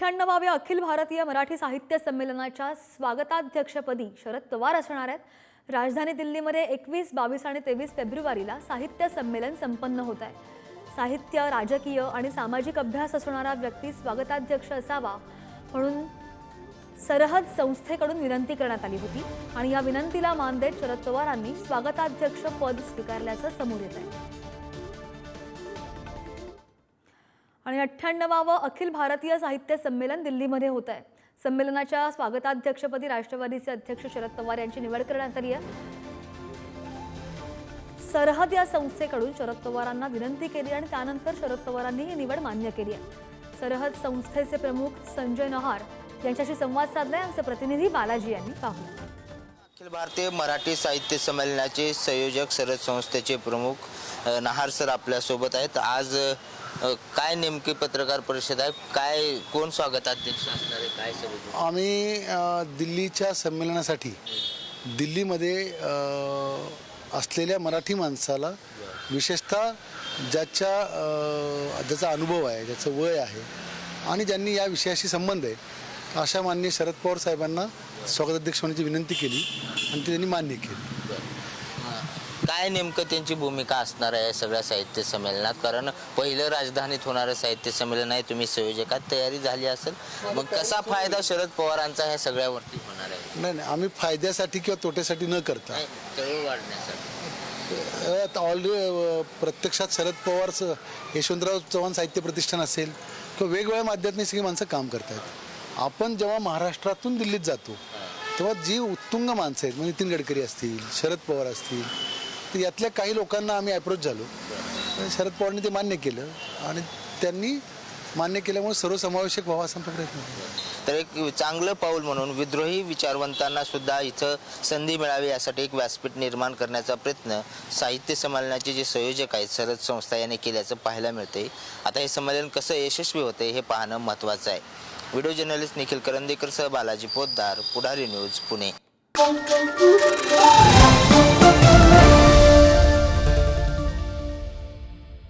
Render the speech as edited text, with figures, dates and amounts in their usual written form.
98व्या अखिल भारतीय मराठी साहित्य संमेलनाच्या स्वागताध्यक्षपदी शरद पवार असणार आहेत। राजधानी दिल्लीमध्ये 21, 22 आणि 23 फेब्रुवारीला साहित्य संमेलन संपन्न होत आहे। साहित्य, राजकीय आणि सामाजिक अभ्यास असणारा व्यक्ती स्वागताध्यक्ष असावा म्हणून सरहद संस्थेकडून विनंती करण्यात आली होती आणि या विनंतीला मान देत शरद पवारांनी स्वागताध्यक्ष पद स्वीकारल्याचं समोर येत आहे। आणि 98वा अखिल भारतीय साहित्य संमेलन दिल्लीमध्ये होत आहे। संमेलनाच्या स्वागताध्यक्षपदी राष्ट्रवादीचे अध्यक्ष शरद पवार यांची निवड करण्यात आली आहे। सरहद या संस्थेकडून शरद पवारांना विनंती केली आणि त्यानंतर शरद पवारांनी ही निवड मान्य केली आहे। सरहद संस्थेचे प्रमुख संजय नहार यांच्याशी संवाद साधलाय आमचे प्रतिनिधी बालाजी यांनी। पाहू। अखिल भारतीय मराठी साहित्य संमेलनाचे संयोजक सरहद संस्थेचे प्रमुख नहार सर आपल्या सोबत आहेत। आज काय नेमकी पत्रकार परिषद आहे, काय कोण स्वागताध्यक्ष असणार आहे, काय सगळं? आम्ही दिल्लीच्या संमेलनासाठी दिल्लीमध्ये असलेल्या मराठी माणसाला विशेषतः ज्याचा अनुभव आहे, ज्याचं वय आहे आणि ज्यांनी या विषयाशी संबंध आहे अशा माननीय शरद पवार साहेबांना स्वागताध्यक्ष होण्याची विनंती केली आणि ती त्यांनी मान्य केली। काय नेमकं त्यांची भूमिका असणार आहे सगळ्या साहित्य संमेलनात? कारण पहिलं राजधानीत होणारं साहित्य संमेलन आहे, तुम्ही संयोजकात तयारी झाली असेल, मग कसा फायदा शरद पवारांचा ह्या सगळ्यावरती होणार आहे? नाही, आम्ही फायद्यासाठी किंवा तोट्यासाठी न करता चळवळ वाढण्यासाठी ऑलरेडी प्रत्यक्षात शरद पवारचं यशवंतराव चव्हाण साहित्य प्रतिष्ठान असेल किंवा वेगवेगळ्या माध्यमातून सगळी माणसं काम करतात। आपण जेव्हा महाराष्ट्रातून दिल्लीत जातो तेव्हा जी उत्तुंग माणसं आहेत, म्हणजे नितीन गडकरी असतील, शरद पवार असतील, तर यातल्या काही लोकांना आम्ही अप्रोच झालो। शरद पवारांनी ते मान्य केलं आणि त्यांनी मान्य केल्यामुळे सर्वसमावेशक व्हावा असा प्रयत्न केला। तर एक चांगलं पाऊल म्हणून विद्रोही विचारवंतांना सुद्धा इथं संधी मिळावी यासाठी एक व्यासपीठ निर्माण करण्याचा प्रयत्न साहित्य संमेलनाचे जे संयोजक आहेत सरहद संस्था यांनी केल्याचं पाहायला मिळते। आता हे संमेलन कसं यशस्वी होते हे पाहणं महत्त्वाचं आहे। व्हिडिओ जर्नलिस्ट निखिल करंदीकर सह बालाजी पोद्दार, पुढारी न्यूज, पुणे।